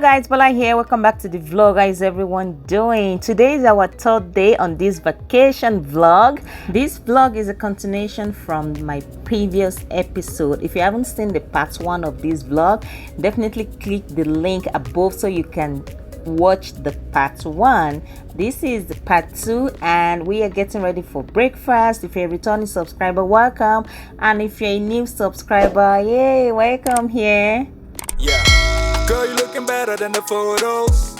guys, Bola here. Welcome back to the vlog. How is everyone doing? Today is our third day on this vacation vlog. This vlog is a continuation from my previous episode. If you haven't seen the part 1 of this vlog, definitely click the link above so you can watch the part 1. This is the part 2 and we are getting ready for breakfast. If you're a returning subscriber, welcome, and if you're a new subscriber, yay, welcome here. Yeah, girl, you're looking better than the photos.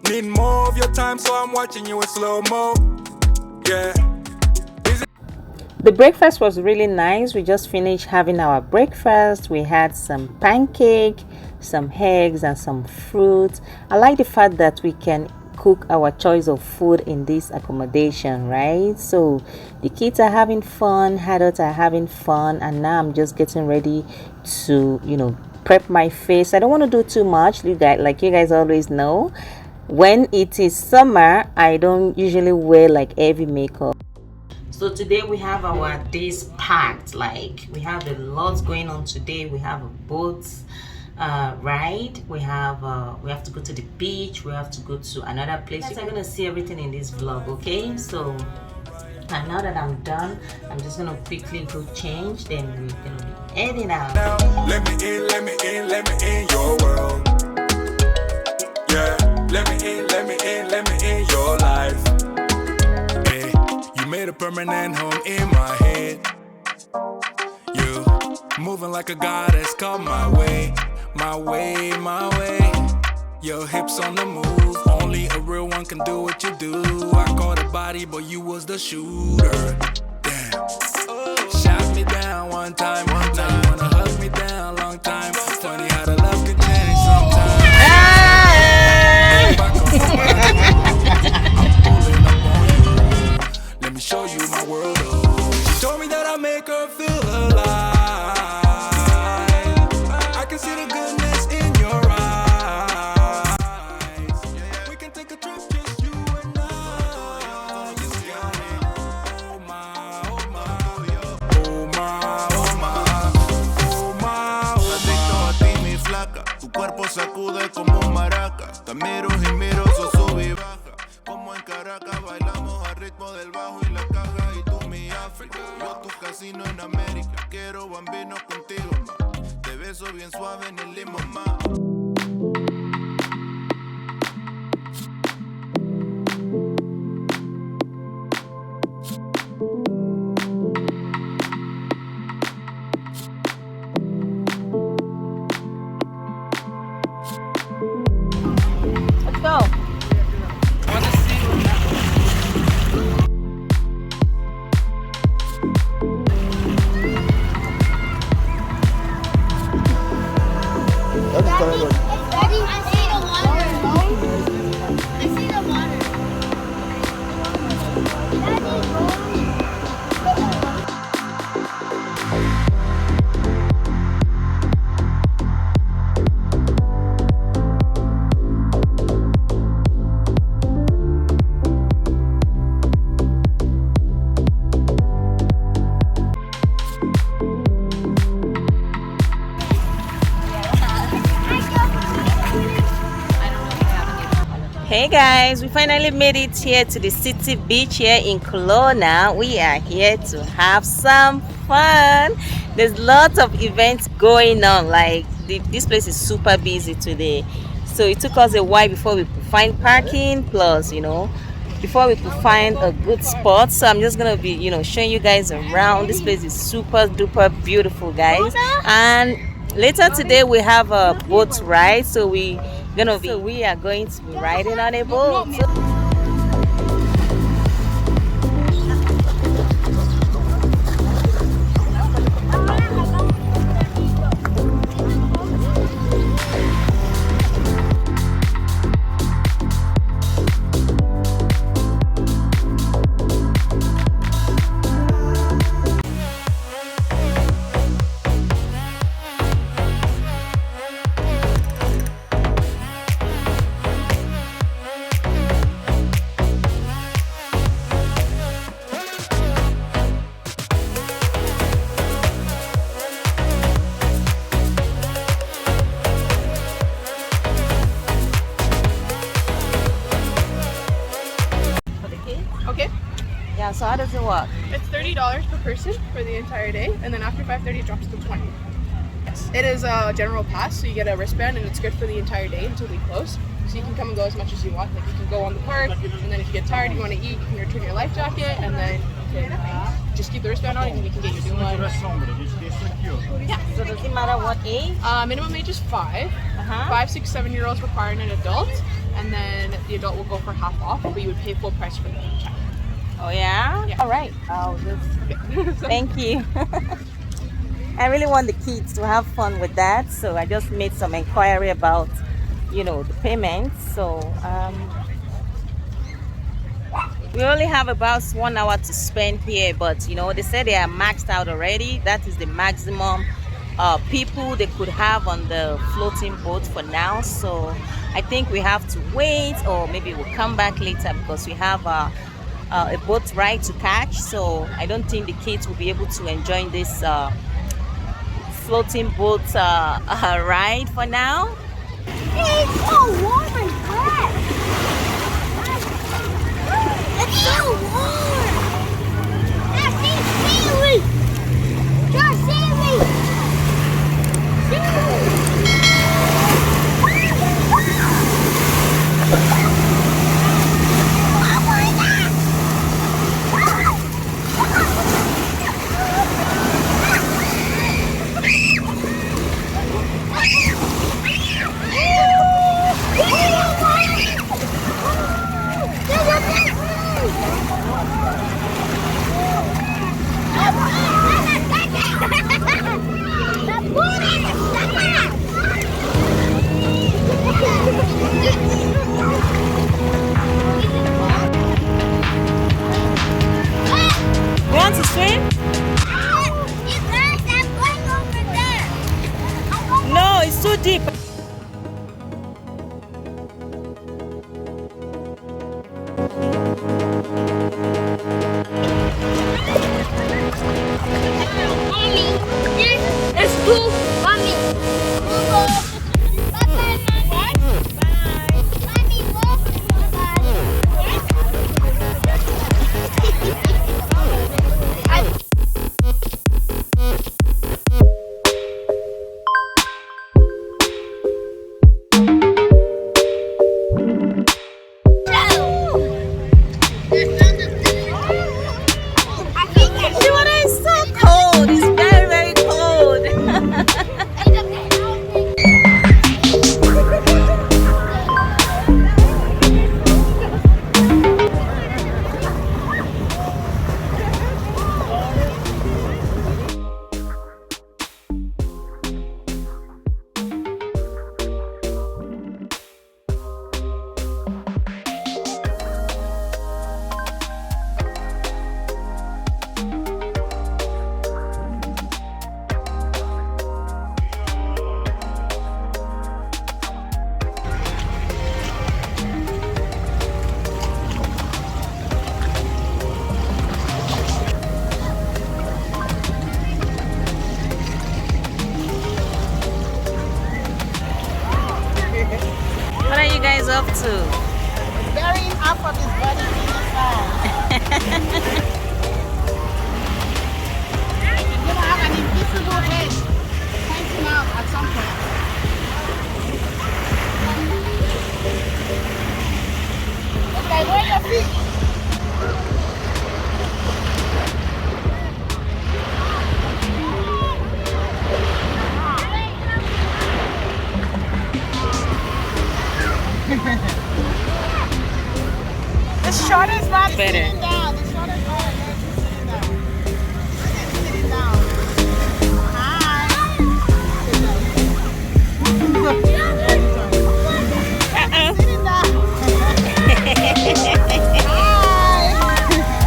Need more of your time, so I'm watching you in slow-mo. Yeah. The breakfast was really nice. We just finished having our breakfast. We had some pancake, some eggs, and some fruit. I like the fact that we can cook our choice of food in this accommodation, right? So the kids are having fun, adults are having fun, and now I'm just getting ready to, prep my face. I don't want to do too much. You guys always know, when it is summer, I don't usually wear like heavy makeup. So today we have our days packed. Like, we have a lot going on today. We have a boat ride. We have to go to the beach. We have to go to another place. You're gonna see everything in this vlog, okay? So, and now that I'm done, I'm just gonna quickly go change. Then we're gonna be heading out. Now, let me in your world. Yeah, let me in your life. You made a permanent home in my head. You moving like a goddess, come my way. My way. Your hips on the move. Only a real one can do what you do. I caught a body, but you was the shooter. Damn. Shot me down one time. Now you wanna hug me down long time. Funny how the love can change sometimes. Let me show you my world. She told me that I make her feel alive. I can see the goodness in your eyes. We can take a trip, just you and I. Oh my, oh my, oh my, oh my, oh my. Adicto a ti, mi flaca. Tu cuerpo sacude como un maraca. Te miro y miro, so sube y baja. Como en Caracas bailamos al ritmo del bajo y la caja. Y tú mi África, yo tu casino en América. Quiero bambino contigo, ma. Te beso bien suave en el limo, ma. Let's go. Daddy, I see the water. I see the water. Hey guys, we finally made it here to the city beach here in Kelowna. We are here to have some fun. There's lots of events going on. Like, this place is super busy today, so it took us a while before we could find parking, plus before we could find a good spot. So I'm just gonna be showing you guys around. This place is super duper beautiful, guys. And later today we have a boat ride, so we are going to be riding on a boat. So how does it work? It's $30 per person for the entire day, and then after 5:30 it drops to 20. Yes. It is a general pass, so you get a wristband, and it's good for the entire day until we close. So you can come and go as much as you want. Like you can go on the park, and then if you get tired, you want to eat, you can return your life jacket, and then you can just keep the wristband on, and you can get your new one. Yeah. So does it matter what age? Minimum age is 5. 5, 6, 7-year-olds requiring an adult, and then the adult will go for half off, but you would pay full price for the check. Oh yeah? Yeah. All right. I'll just thank you. I really want the kids to have fun with that, so I just made some inquiry about, you know, the payments. So we only have about 1 hour to spend here, but you know, they said they are maxed out already. That is the maximum people they could have on the floating boat for now. So I think we have to wait, or maybe we'll come back later because we have a boat ride to catch. So I don't think the kids will be able to enjoy this floating boat ride for now. It's so warm and wet. It's so warm. I see seaweed. Just seaweed. Want to swim? No, it's too deep. Mommy, this is cool. Mommy. Bye-bye, Mommy. Bye. Mommy, walk. Water is so cold. It's very, very cold. What are you guys up to? Burying half of his body in the sand. You're gonna have an invisible head pointing out at some point. Okay, where your feet? The short is not Better. sitting down. The short is not sitting down. It's sitting down. Hi. Sitting down. Hi.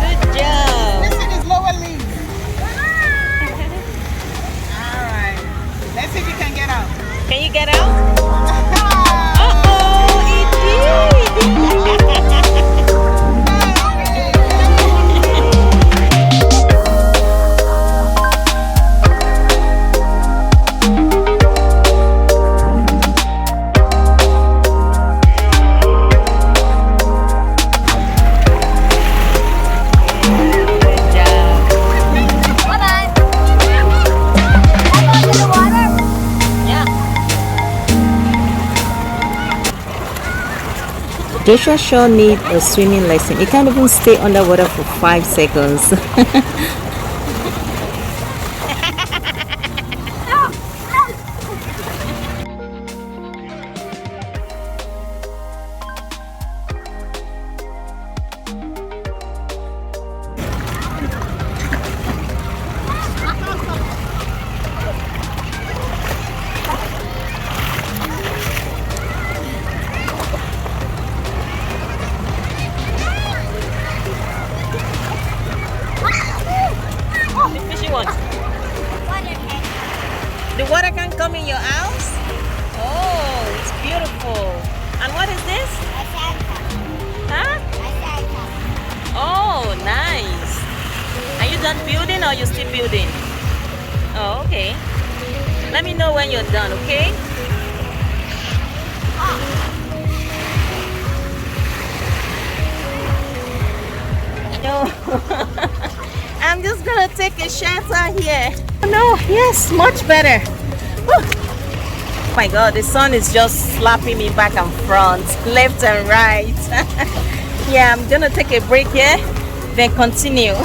Good job. Missing his lower leg. All right. Let's see if you can get out. Can you get out? Uh-oh, it did. Joshua sure need a swimming lesson. He can't even stay underwater for 5 seconds. The water can come in your house? Oh, it's beautiful. And what is this? Huh? Oh, nice. Are you done building or you still building? Oh, okay. Let me know when you're done, okay? No. I'm just gonna take a shelter here. No, yes, much better. Oh my God, the sun is just slapping me back and front, left and right. Yeah, I'm gonna take a break here, then continue. There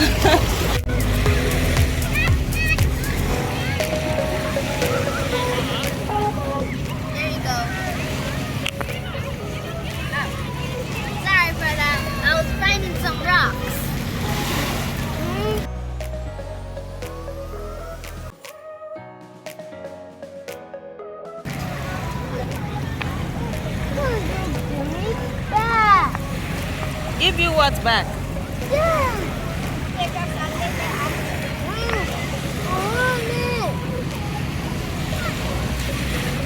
you go. Sorry for that. I was finding some rocks. Give you what's back?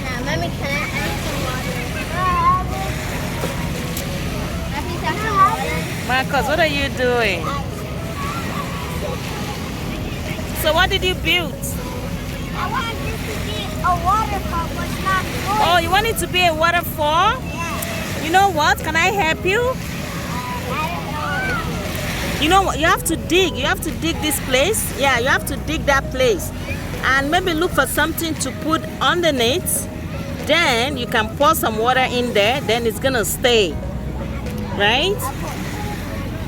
Now, Mommy, can I add some water? Marcus, what are you doing? So what did you build? I want this to be a waterfall, but not good. Oh, you want it to be a waterfall? Yeah. You know what? Can I help you? I don't know. You know what? You have to dig. You have to dig this place. Yeah, you have to dig that place. And maybe look for something to put underneath. Then you can pour some water in there. Then it's going to stay. Right?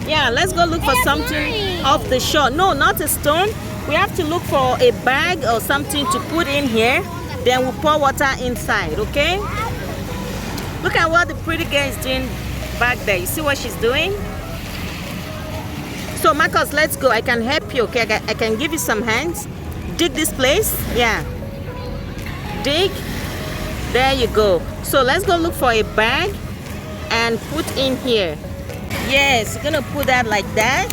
Yeah, let's go look for something off the shore. No, not a stone. We have to look for a bag or something to put in here. Then we'll pour water inside, okay? Look at what the pretty girl is doing back there. You see what she's doing? So Marcus, let's go. I can help you, okay? I can give you some hands. Dig this place. Yeah. Dig. There you go. So let's go look for a bag and put in here. Yes, you're gonna put that like that.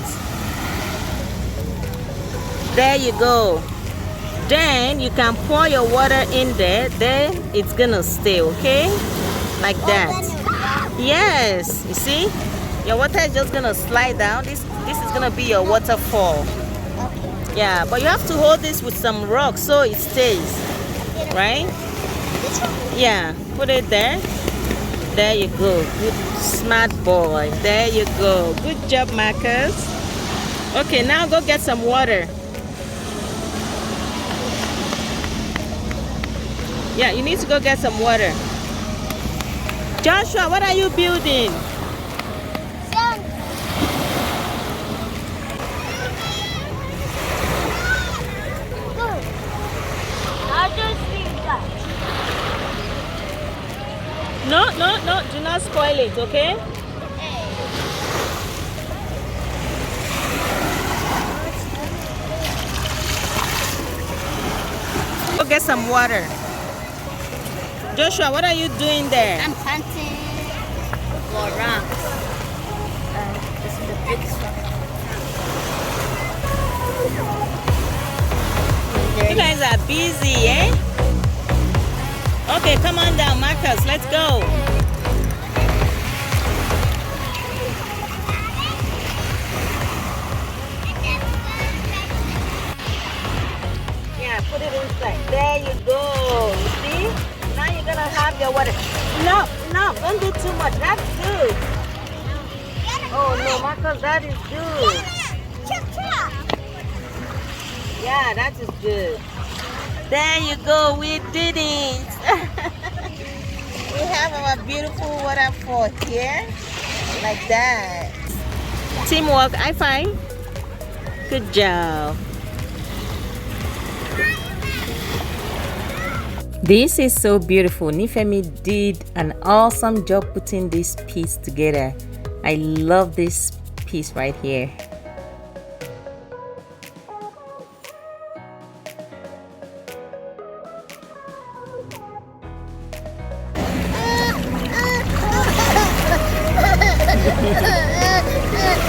There you go. Then you can pour your water in there. Then it's gonna stay, okay? Like that. Yes, you see? Your water is just gonna slide down. This is gonna be your waterfall. Yeah, but you have to hold this with some rocks so it stays. Right? Yeah, put it there. There you go. Good, smart boy. There you go. Good job, Marcus. Okay, now go get some water. Yeah, you need to go get some water. Joshua, what are you building? No, do not spoil it, okay? Go get some water. Joshua, what are you doing there? I'm planting more rocks. This is the big structure. You guys are busy, eh? Okay, come on down, Marcus. Let's go. Yeah, put it inside. There you go. You see? Now you're gonna have your water. No, don't do too much. That's good. Oh no, Marcus, that is good. Yeah, that is good. There you go, we did it. We have our beautiful waterfall here. Like that. Teamwork, high five. Good job. This is so beautiful. Nifemi did an awesome job putting this piece together. I love this piece right here.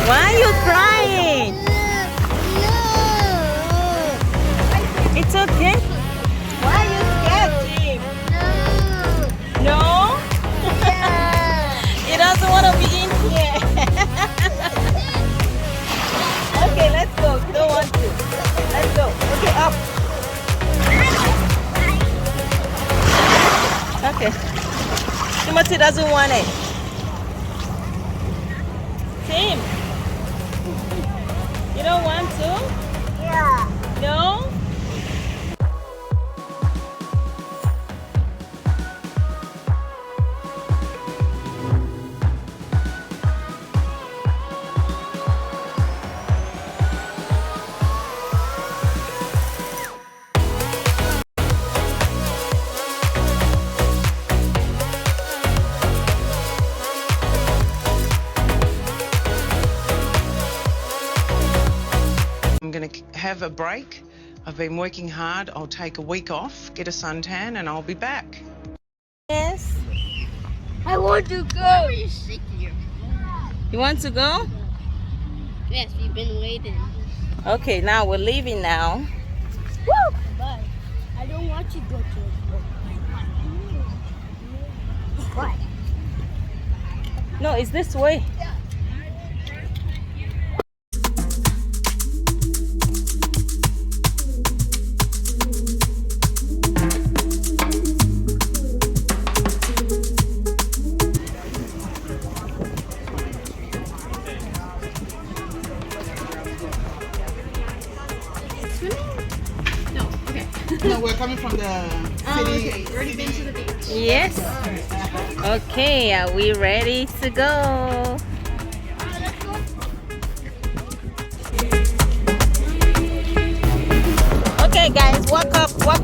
Why are you crying? It's okay. Why are you scared, Jim? No? He doesn't want to be in here. Okay, let's go. You don't want to. Let's go. Okay, up. Okay. Timothy doesn't want it. Tim, you don't want to? Yeah. No? I'm going to have a break. I've been working hard. I'll take a week off, get a suntan, and I'll be back. Yes. I want to go. You sick here? You want to go? Yes, we've been waiting. Okay, now we're leaving now. Woo! But I don't want to go to the boat. Why? No, it's this way. No, we're coming from the city. Okay, you already been to the beach. Yes. Okay, are we ready to go? Okay, guys, walk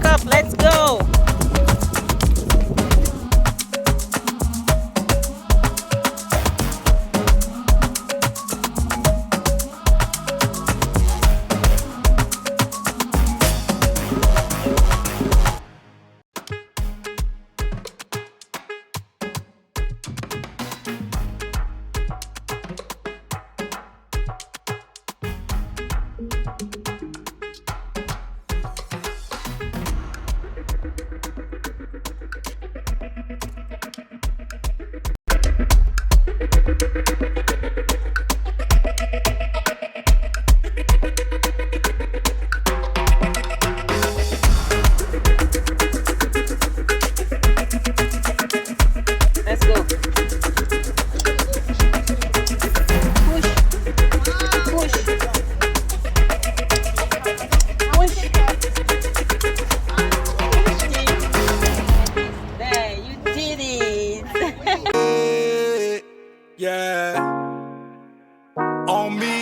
up, let's go. Let's go. There, you did it. Yeah. On me.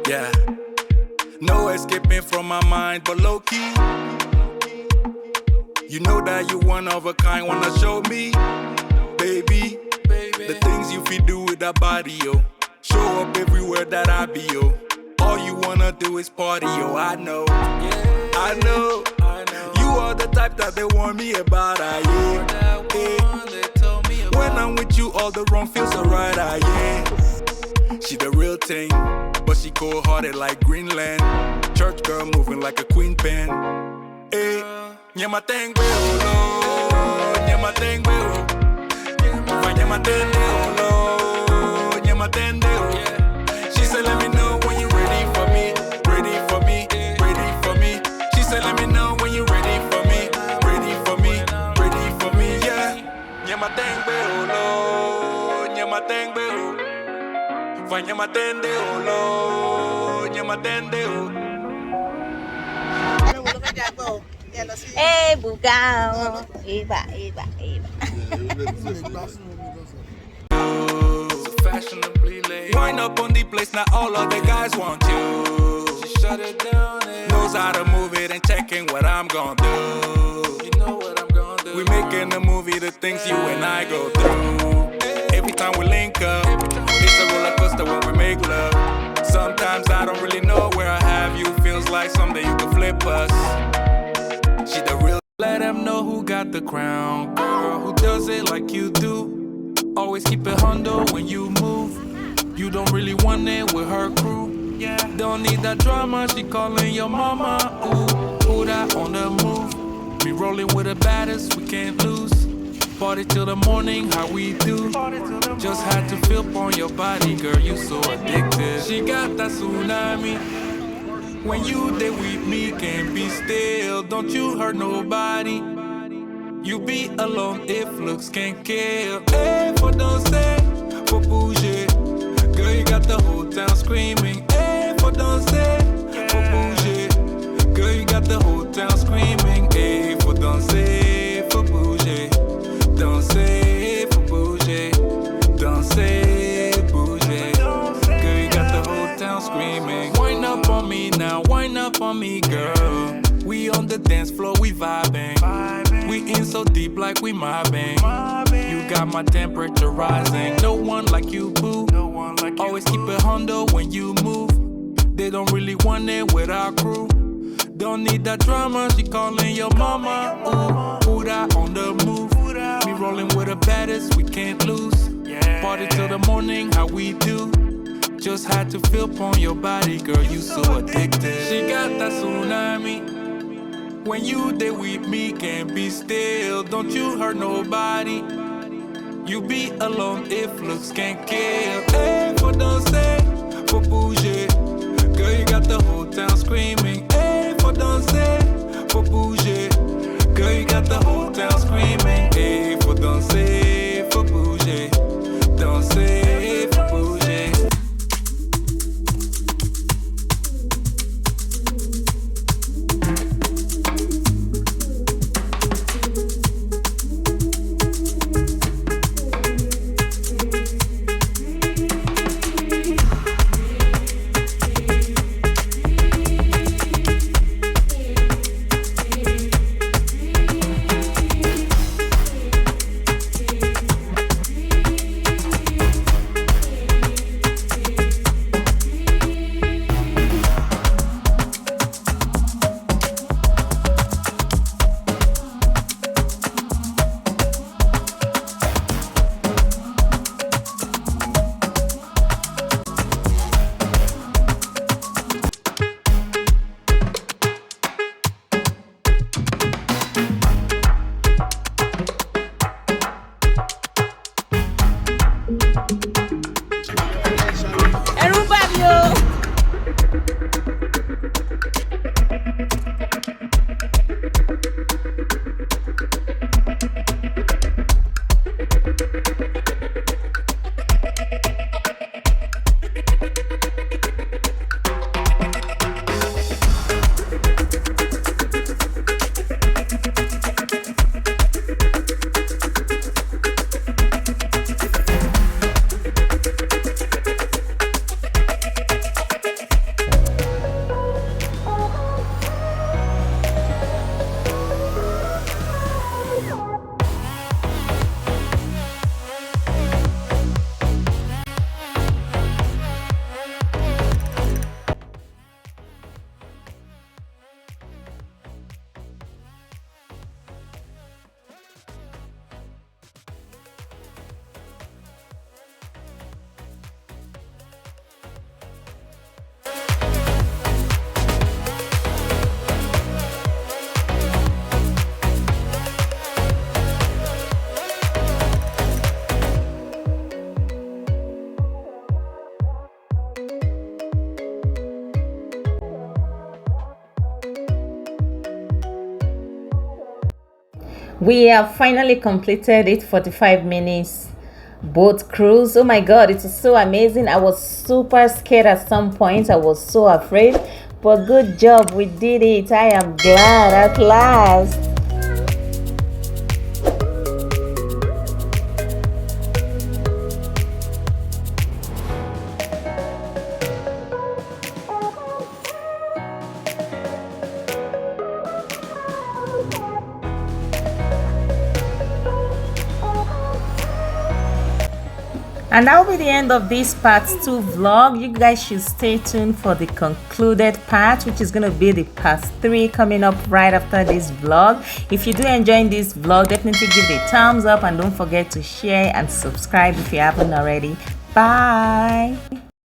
Yeah. No escaping from my mind, but low key. You know that you one of a kind, wanna show me, baby. The things you feel do with that body, yo. Show up everywhere that I be, yo. All you wanna do is party, yo. I know, I know. You are the type that they warn me about, yeah. When I'm with you, all the wrong feels alright, yeah. She the real thing, but she cold-hearted like Greenland. Church girl moving like a queen pen. Hey, nyama tengwe olo, nyama tengwe o, nyama tende olo, nyama tende o. She said, let me know when you ready for me, ready for me, ready for me. She said, let me know when you ready for me, ready for me, ready for me, yeah. Nyama tengwe olo, nyama tengwe o, nyama tende olo, nyama tende o. Hey, bugao. Eva. So fashionable. up on the place, now all of the guys want you. She shut it down and knows how to move it and checking what I'm gonna do. You know what I'm gonna do. We making a movie, the things you and I go through. Every time we link up, it's a roller coaster when we make love. Sometimes I don't really know where I have you. Feels like someday you could flip us. She the real. Let them know who got the crown, girl. Who does it like you do? Always keep it hundo when you move. You don't really want it with her crew. Yeah. Don't need that drama. She calling your mama. Ooh, who that on the move? We rolling with the baddest, we can't lose. Party till the morning, how we do. Just had to feel on your body, girl. You so addicted. She got that tsunami. When you there with me, can't be still. Don't you hurt nobody. You be alone if looks can kill. Hey, for don't say, for bouger. Girl, you got the whole town screaming. Hey, for don't say, for bouger. Girl, you got the whole town screaming. Hey, for don't say, for bouger. Don't say, for bouger. Don't say, bouger. Girl, you got the whole town screaming. Wind up on me now, wind up on me, girl. We on the dance floor, we vibing. We in so deep like we mobbing. You got my temperature rising. No one like you, boo. Always keep it hundo when you move. They don't really want it with our crew. Don't need that drama, she calling your mama. Ooh, who that on the move? Me rolling with the baddest, we can't lose. Party till the morning, how we do. Just had to feel on your body, girl, you so addicted. She got that tsunami. When you there with me, can't be still. Don't you hurt nobody. You be alone if looks can't kill. Hey, for don't say, for bouger. Girl, you got the whole town screaming. Hey, for don't say, for bouger. Girl, you got the whole town screaming. Hey, for don't say, for bouger. Don't say, for bouger. We have finally completed it. 45 minutes boat cruise. Oh my god, it was so amazing. I was super scared at some point. I was so afraid, but good job, we did it. I am glad at last. And that will be the end of this part 2 vlog. You guys should stay tuned for the concluded part, which is going to be the part 3 coming up right after this vlog. If you do enjoy this vlog, definitely give it a thumbs up and don't forget to share and subscribe if you haven't already. Bye.